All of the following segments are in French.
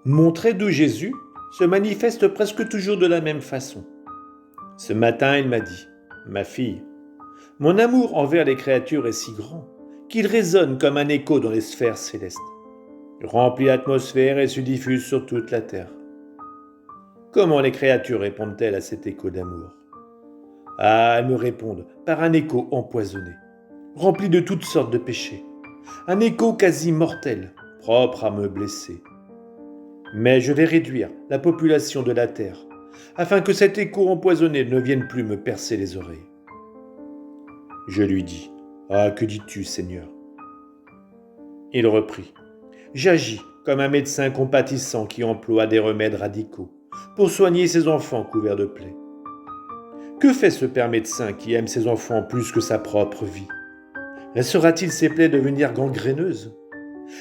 Mon trait de Jésus se manifeste presque toujours de la même façon. Ce matin, il m'a dit, « Ma fille, mon amour envers les créatures est si grand qu'il résonne comme un écho dans les sphères célestes. Il remplit l'atmosphère et se diffuse sur toute la terre. » Comment les créatures répondent-elles à cet écho d'amour ? Ah, elles me répondent par un écho empoisonné, rempli de toutes sortes de péchés, un écho quasi mortel, propre à me blesser. Mais je vais réduire la population de la terre, afin que cet écho empoisonné ne vienne plus me percer les oreilles. Je lui dis, « Ah, que dis-tu, Seigneur ?» Il reprit, « J'agis comme un médecin compatissant qui emploie des remèdes radicaux pour soigner ses enfants couverts de plaies. Que fait ce père médecin qui aime ses enfants plus que sa propre vie ? Laissera-t-il ses plaies devenir gangréneuses ?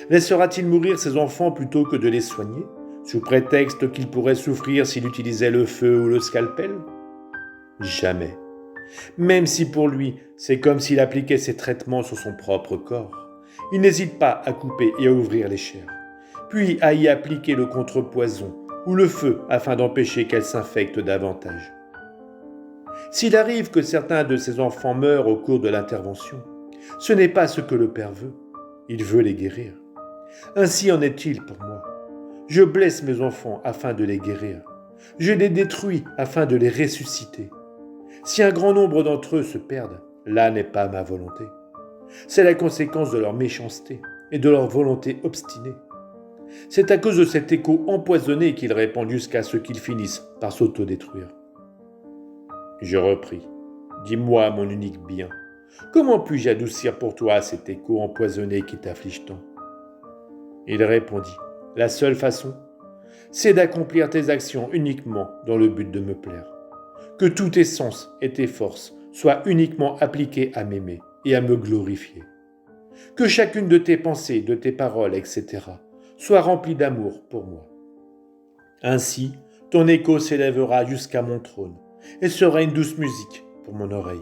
Laissera-t-il mourir ses enfants plutôt que de les soigner, sous prétexte qu'ils pourraient souffrir s'il utilisait le feu ou le scalpel ? Jamais. Même si pour lui, c'est comme s'il appliquait ses traitements sur son propre corps, il n'hésite pas à couper et à ouvrir les chairs, puis à y appliquer le contrepoison ou le feu afin d'empêcher qu'elles s'infectent davantage. S'il arrive que certains de ses enfants meurent au cours de l'intervention, ce n'est pas ce que le Père veut. Il veut les guérir. Ainsi en est-il pour moi. Je blesse mes enfants afin de les guérir. Je les détruis afin de les ressusciter. Si un grand nombre d'entre eux se perdent, là n'est pas ma volonté. C'est la conséquence de leur méchanceté et de leur volonté obstinée. C'est à cause de cet écho empoisonné qu'ils répandent jusqu'à ce qu'ils finissent par s'autodétruire. Je repris, « Dis-moi, mon unique bien, comment puis-je adoucir pour toi cet écho empoisonné qui t'afflige tant ?» Il répondit, « La seule façon, c'est d'accomplir tes actions uniquement dans le but de me plaire. Que tous tes sens et tes forces soient uniquement appliqués à m'aimer et à me glorifier. Que chacune de tes pensées, de tes paroles, etc., soit remplie d'amour pour moi. Ainsi, ton écho s'élèvera jusqu'à mon trône et sera une douce musique pour mon oreille.